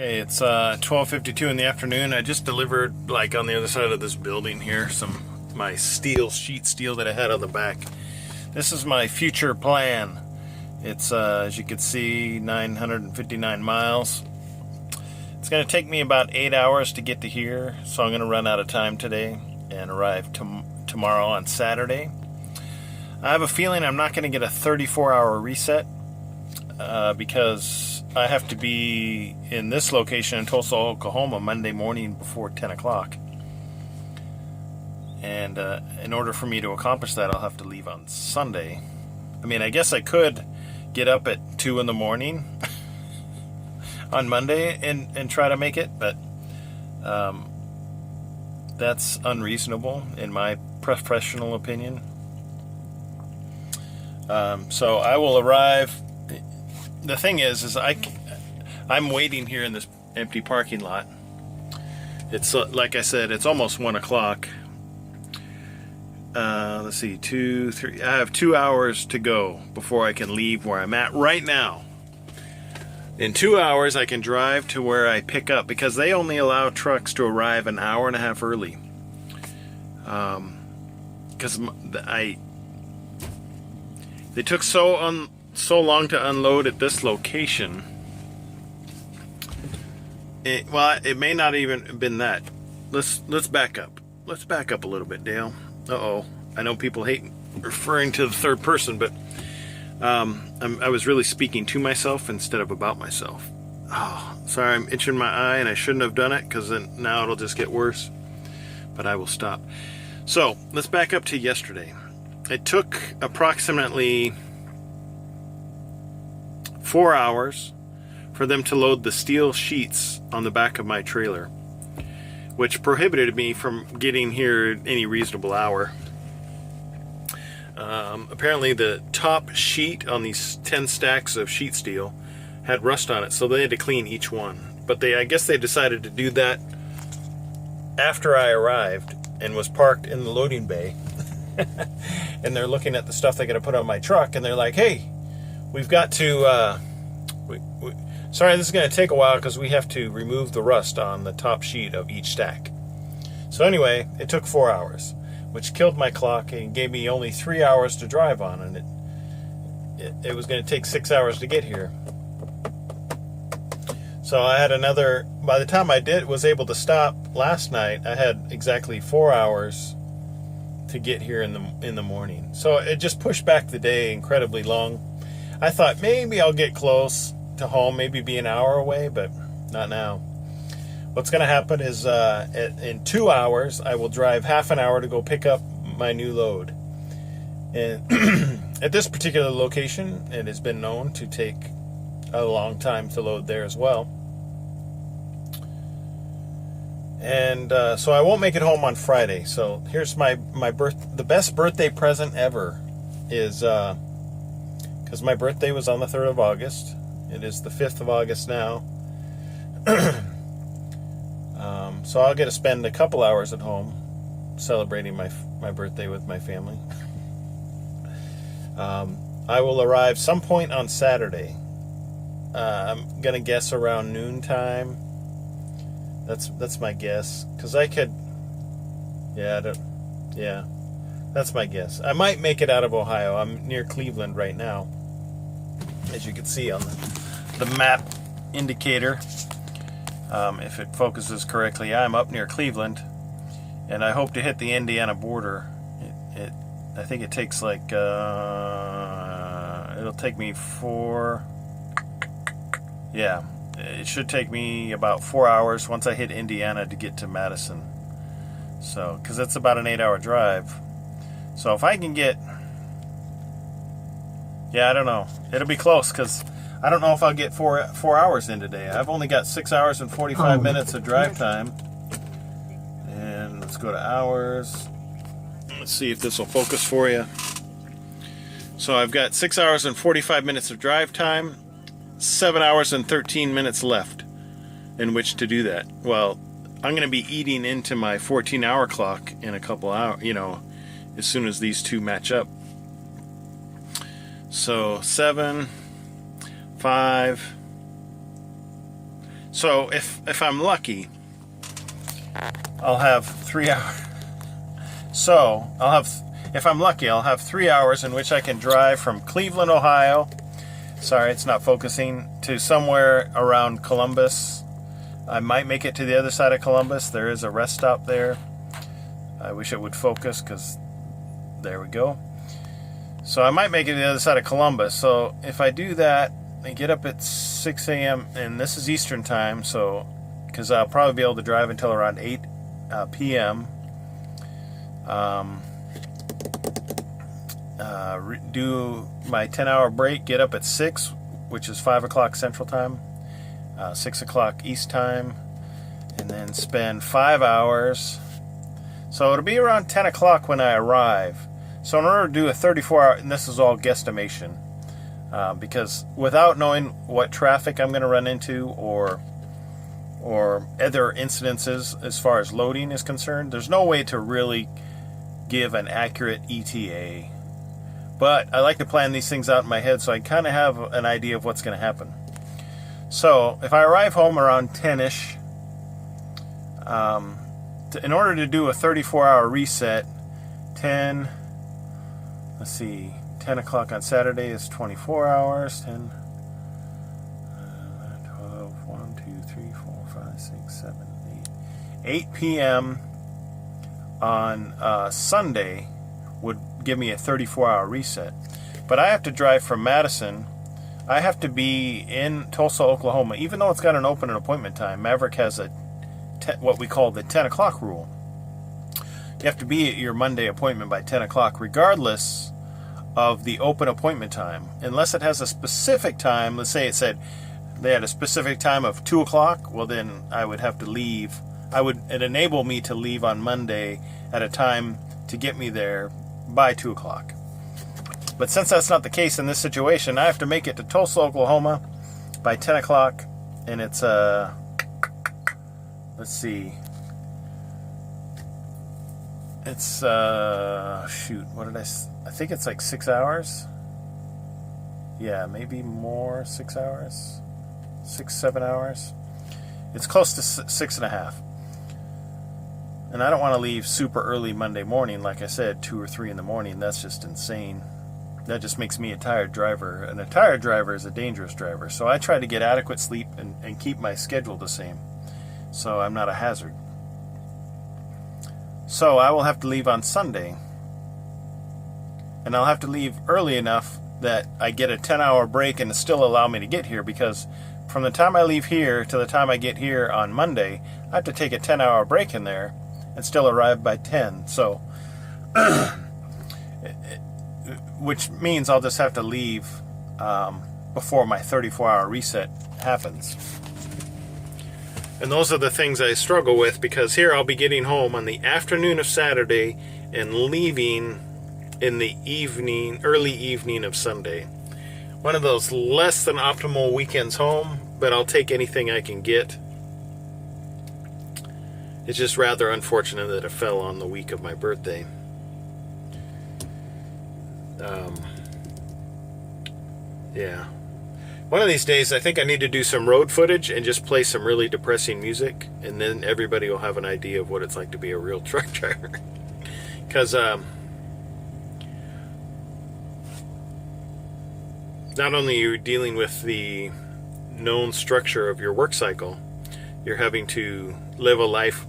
Okay, it's 12:52 in the afternoon. I just delivered, like, on the other side of this building here, my sheet steel that I had on the back. This is my future plan. It's as you can see, 959 miles. It's going to take me about 8 hours to get to here, so I'm going to run out of time today and arrive tomorrow on Saturday. I have a feeling I'm not going to get a 34-hour reset because I have to be in this location in Tulsa, Oklahoma, Monday morning before 10 o'clock. And in order for me to accomplish that, I'll have to leave on Sunday. I mean, I guess I could get up at 2 in the morning on Monday and try to make it, but that's unreasonable in my professional opinion. So I will arrive. The thing is I'm waiting here in this empty parking lot. It's like I said, it's almost 1 o'clock. Let's see, 2, 3. I have 2 hours to go before I can leave where I'm at right now. In 2 hours, I can drive to where I pick up because they only allow trucks to arrive an hour and a half early. Because they took so long to unload at this location. It may not even have been that. Let's back up. Let's back up a little bit, Dale. Uh-oh. I know people hate referring to the third person, but I was really speaking to myself instead of about myself. Oh, sorry, I'm itching my eye, and I shouldn't have done it because then now it'll just get worse. But I will stop. So let's back up to yesterday. It took approximately 4 hours for them to load the steel sheets on the back of my trailer, which prohibited me from getting here at any reasonable hour. Apparently the top sheet on these 10 stacks of sheet steel had rust on it, so they had to clean each one. But I guess they decided to do that after I arrived and was parked in the loading bay. And they're looking at the stuff they're going to put on my truck, and they're like, hey, we've got to, sorry, this is going to take a while because we have to remove the rust on the top sheet of each stack. So anyway, it took 4 hours, which killed my clock and gave me only 3 hours to drive on, and it was going to take 6 hours to get here. So I had by the time I was able to stop last night, I had exactly 4 hours to get here in the morning. So it just pushed back the day incredibly long. I thought maybe I'll get close to home, maybe be an hour away, but not now. What's going to happen is in 2 hours, I will drive half an hour to go pick up my new load. And at this particular location, it has been known to take a long time to load there as well. And so I won't make it home on Friday. So here's the best birthday present ever is, because my birthday was on the 3rd of August. It is the 5th of August now. So I'll get to spend a couple hours at home celebrating my birthday with my family. I will arrive some point on Saturday. I'm going to guess around noontime. That's my guess. Because I could... Yeah, that's my guess. I might make it out of Ohio. I'm near Cleveland right now, as you can see on the map indicator. If it focuses correctly, I'm up near Cleveland, and I hope to hit the Indiana border. I think it takes like it'll take me it should take me about 4 hours once I hit Indiana to get to Madison. So, because it's about an 8-hour drive. So if I can get, I don't know. It'll be close because I don't know if I'll get 4 hours in today. I've only got 6 hours and 45 minutes of drive time. And let's go to hours. Let's see if this will focus for you. So I've got 6 hours and 45 minutes of drive time, 7 hours and 13 minutes left in which to do that. Well, I'm going to be eating into my 14-hour clock in a couple hours, as soon as these two match up. So 7, 5. So So if I'm lucky, I'll have 3 hours. So if I'm lucky, I'll have 3 hours in which I can drive from Cleveland, Ohio. Sorry, it's not focusing, to somewhere around Columbus. I might make it to the other side of Columbus. There is a rest stop there. I wish it would focus, because there we go. So I might make it to the other side of Columbus. So if I do that, I get up at 6 a.m. and this is Eastern time, so because I'll probably be able to drive until around 8 p.m. Do my 10-hour break, get up at 6, which is 5 o'clock Central Time, 6 o'clock East Time, and then spend 5 hours. So it'll be around 10 o'clock when I arrive. So in order to do a 34-hour, and this is all guesstimation, because without knowing what traffic I'm going to run into or other incidences as far as loading is concerned, there's no way to really give an accurate ETA. But I like to plan these things out in my head so I kind of have an idea of what's going to happen. So if I arrive home around 10-ish, in order to do a 34-hour reset, 10 o'clock on Saturday is 24 hours, 10, 12, 1, 2, 3, 4, 5, 6, 7, 8 p.m. on Sunday would give me a 34-hour reset. But I have to drive from Madison. I have to be in Tulsa, Oklahoma. Even though it's got an open appointment time, Maverick has what we call the 10 o'clock rule. You have to be at your Monday appointment by 10 o'clock, regardless of the open appointment time. Unless it has a specific time. Let's say it said they had a specific time of 2 o'clock. Well, then I would have to leave. It enable me to leave on Monday at a time to get me there by 2 o'clock. But since that's not the case in this situation, I have to make it to Tulsa, Oklahoma by 10 o'clock. And it's, let's see. It's, shoot, I think it's like 6 hours. Yeah, maybe more, 6 hours. 7 hours. It's close to 6.5. And I don't want to leave super early Monday morning, like I said, 2 or 3 in the morning. That's just insane. That just makes me a tired driver. And a tired driver is a dangerous driver. So I try to get adequate sleep and keep my schedule the same, so I'm not a hazard. So I will have to leave on Sunday. And I'll have to leave early enough that I get a 10-hour break and still allow me to get here, because from the time I leave here to the time I get here on Monday, I have to take a 10-hour break in there and still arrive by 10. So, which means I'll just have to leave before my 34-hour reset happens. And those are the things I struggle with, because here I'll be getting home on the afternoon of Saturday and leaving in the early evening of Sunday. One of those less than optimal weekends home, but I'll take anything I can get. It's just rather unfortunate that it fell on the week of my birthday. Yeah. One of these days, I think I need to do some road footage and just play some really depressing music, and then everybody will have an idea of what it's like to be a real truck driver. Because not only are you dealing with the known structure of your work cycle, you're having to live a life,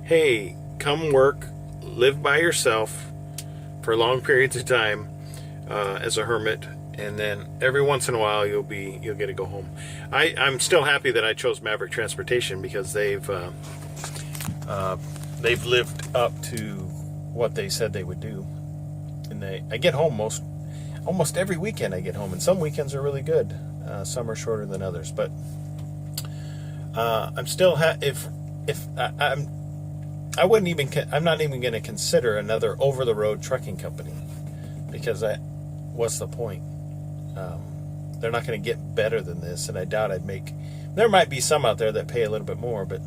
hey, come work, live by yourself for long periods of time as a hermit, and then every once in a while you'll get to go home. I'm still happy that I chose Maverick Transportation, because they've lived up to what they said they would do. And I get home almost every weekend. I get home, and some weekends are really good. Some are shorter than others, but I'm still I'm not even going to consider another over-the-road trucking company, because what's the point? They're not going to get better than this, and I doubt there might be some out there that pay a little bit more, but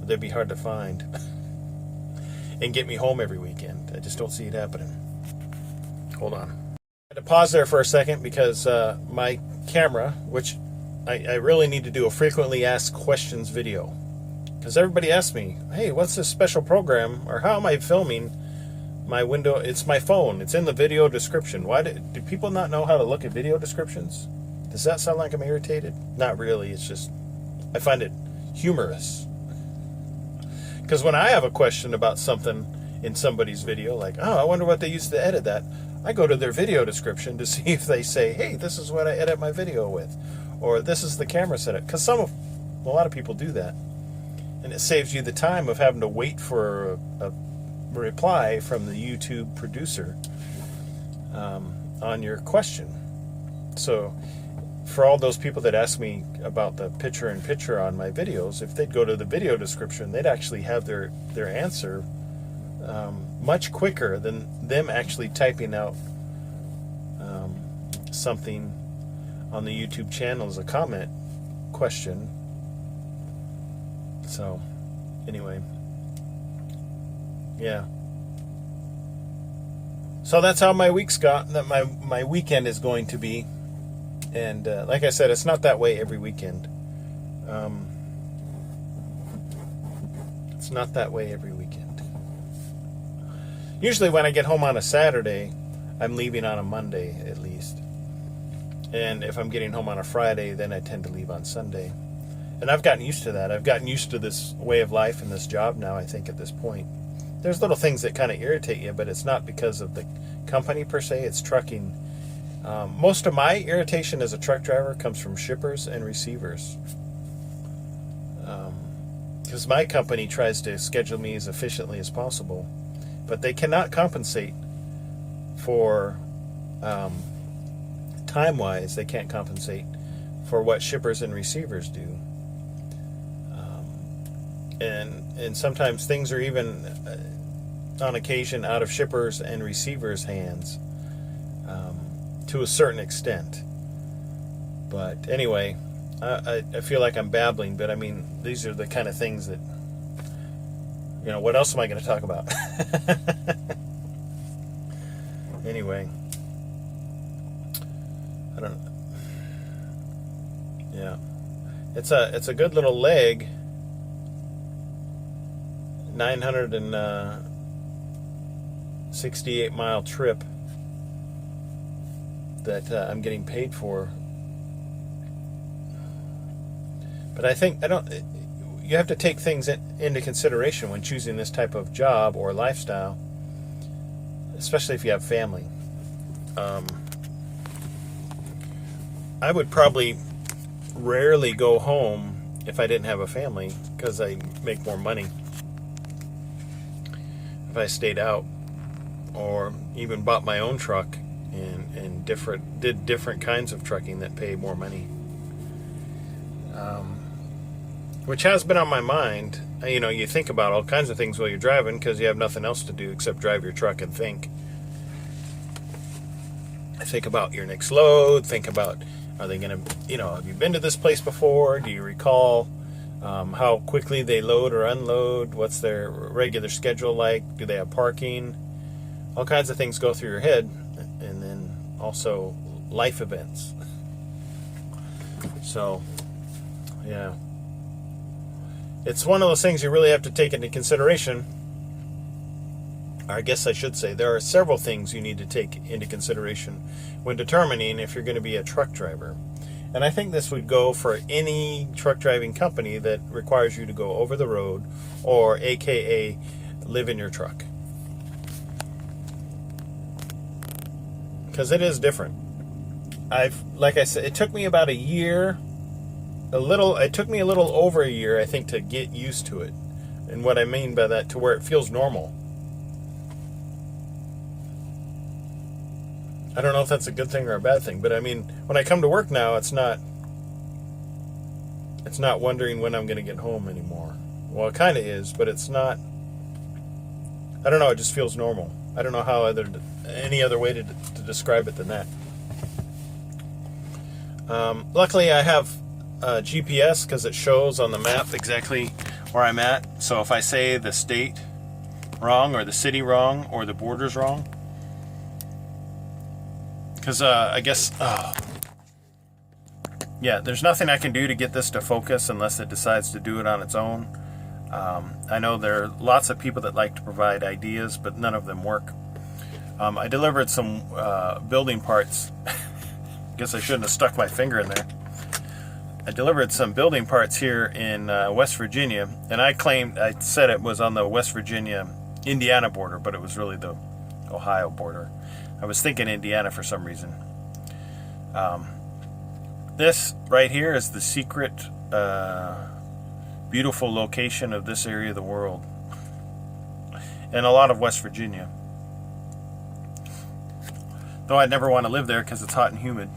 they'd be hard to find and get me home every weekend. I just don't see it happening. Hold on. I had to pause there for a second, because my camera, which I really need to do a frequently asked questions video. Because everybody asks me, hey, what's this special program? Or how am I filming my window? It's my phone. It's in the video description. Why do people not know how to look at video descriptions? Does that sound like I'm irritated? Not really. It's just, I find it humorous. Because when I have a question about something in somebody's video, like, oh, I wonder what they used to edit that, I go to their video description to see if they say, hey, this is what I edit my video with. Or this is the camera setup. Because a lot of people do that. And it saves you the time of having to wait for a reply from the YouTube producer on your question. So for all those people that ask me about the picture-in-picture on my videos, if they'd go to the video description, they'd actually have their answer much quicker than them actually typing out something on the YouTube channel as a comment question. So, anyway, yeah. So that's how my week's got. That my weekend is going to be, and like I said, it's not that way every weekend. It's not that way every weekend. Usually, when I get home on a Saturday, I'm leaving on a Monday at least, and if I'm getting home on a Friday, then I tend to leave on Sunday. And I've gotten used to that. I've gotten used to this way of life and this job now, I think, at this point. There's little things that kind of irritate you, but it's not because of the company per se. It's trucking. Most of my irritation as a truck driver comes from shippers and receivers. Because my company tries to schedule me as efficiently as possible, but they cannot compensate for, time-wise, they can't compensate for what shippers and receivers do. And sometimes things are even, on occasion, out of shippers and receivers' hands to a certain extent. But anyway, I feel like I'm babbling, but I mean, these are the kind of things that, what else am I going to talk about? Anyway, I don't know. Yeah. It's a good little leg. 968 mile trip that I'm getting paid for. But I think you have to take things into consideration when choosing this type of job or lifestyle, especially if you have family. I would probably rarely go home if I didn't have a family, because I make more money if I stayed out, or even bought my own truck and did different kinds of trucking that pay more money, which has been on my mind. You think about all kinds of things while you're driving because you have nothing else to do except drive your truck and think. Think about your next load. Think about, are they going to, have you been to this place before? Do you recall how quickly they load or unload? What's their regular schedule like? Do they have parking? All kinds of things go through your head. And then also life events. So, yeah. It's one of those things you really have to take into consideration. I guess I should say there are several things you need to take into consideration when determining if you're going to be a truck driver. And I think this would go for any truck driving company that requires you to go over the road, or AKA live in your truck. Because it is different. Like I said, it took me about a year, it took me a little over a year, I think, to get used to it. And what I mean by that, to where it feels normal. I don't know if that's a good thing or a bad thing, but I mean, when I come to work now, it's not wondering when I'm going to get home anymore. Well, it kind of is, but it's not. I don't know. It just feels normal. I don't know how any other way to describe it than that. Luckily, I have GPS because it shows on the map exactly where I'm at. So if I say the state wrong, or the city wrong, or the borders wrong, because I guess yeah, there's nothing I can do to get this to focus unless it decides to do it on its own. I know there are lots of people that like to provide ideas, but none of them work. I delivered some building parts. Guess I shouldn't have stuck my finger in there. I delivered some building parts here in West Virginia, and I said it was on the West Virginia-Indiana border, but it was really the Ohio border. I was thinking Indiana for some reason. This right here is the secret, beautiful location of this area of the world, and a lot of West Virginia. Though I'd never want to live there because it's hot and humid.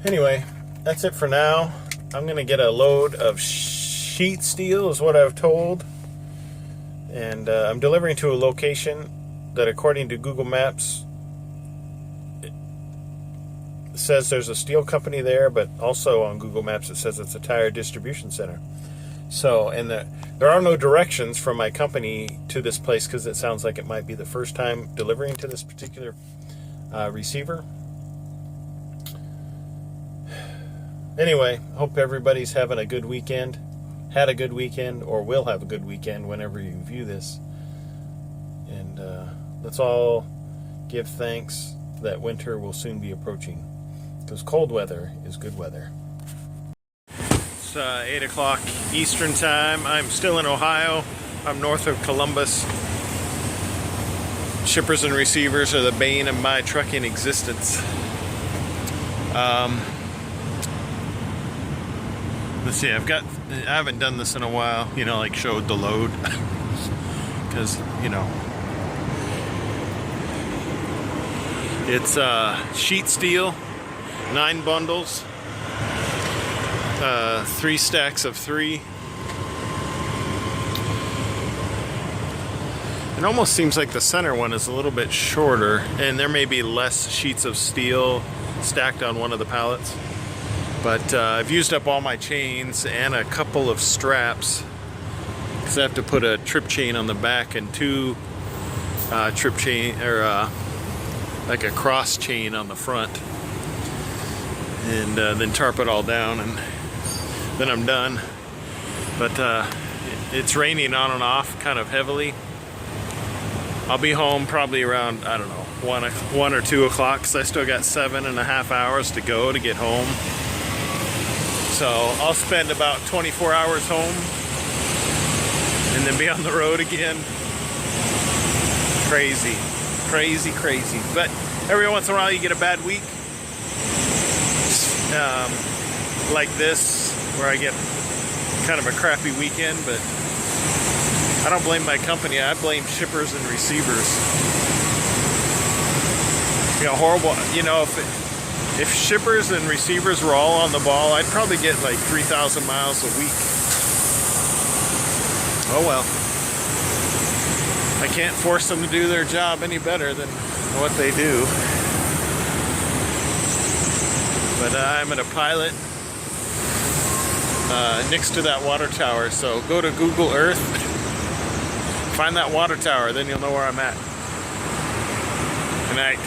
Anyway, that's it for now. I'm going to get a load of sheet steel, is what I've told. And I'm delivering to a location that, according to Google Maps, it says there's a steel company there, but also on Google Maps it says it's a tire distribution center. So, and there are no directions from my company to this place because it sounds like it might be the first time delivering to this particular receiver. Anyway, hope everybody's having a good weekend, had a good weekend, or will have a good weekend whenever you view this. And let's all give thanks that winter will soon be approaching, because cold weather is good weather. It's 8 o'clock Eastern time. I'm still in Ohio. I'm north of Columbus. Shippers and receivers are the bane of my trucking existence. Let's see, I haven't done this in a while, you know, like showed the load. Because, you know, it's sheet steel, 9 bundles, 3 stacks of 3. It almost seems like the center one is a little bit shorter, and there may be less sheets of steel stacked on one of the pallets. But I've used up all my chains and a couple of straps because I have to put a trip chain on the back and 2 trip chain, or like a cross chain on the front, and then tarp it all down, and then I'm done. But it's raining on and off kind of heavily. I'll be home probably around, I don't know, 1 or 2 o'clock, because I still got 7.5 hours to go to get home. So I'll spend about 24 hours home and then be on the road again. Crazy, crazy, crazy. But every once in a while you get a bad week like this, where I get kind of a crappy weekend, but I don't blame my company. I blame shippers and receivers. You know, horrible, you know, if shippers and receivers were all on the ball, I'd probably get like 3,000 miles a week. Oh well. I can't force them to do their job any better than what they do. But I'm at a pilot next to that water tower, so go to Google Earth, find that water tower, then you'll know where I'm at. Good night.